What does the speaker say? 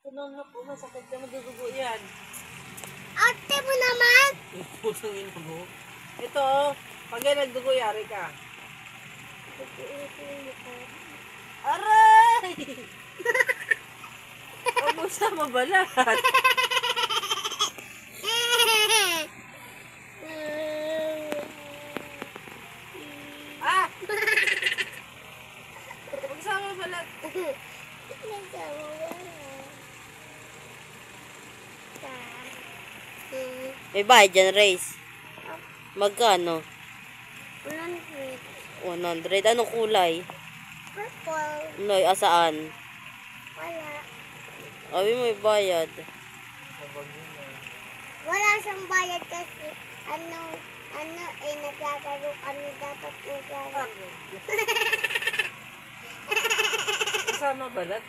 Ano po, masakit na madudugo yan. Ate mo naman! Pusang ino mo. Ito, pag yan nagdugo, yari ka. Aray! Huwag mo siya mabalat. Ah! Huwag siya mabalat. May bayad dyan, Race. Magkano? 100. 100. Anong kulay? Purple. Noy, asaan? Wala. Sabi mo may bayad. Wala siyang bayad kasi naglalaro kami dapat maglaro. Kasama balat?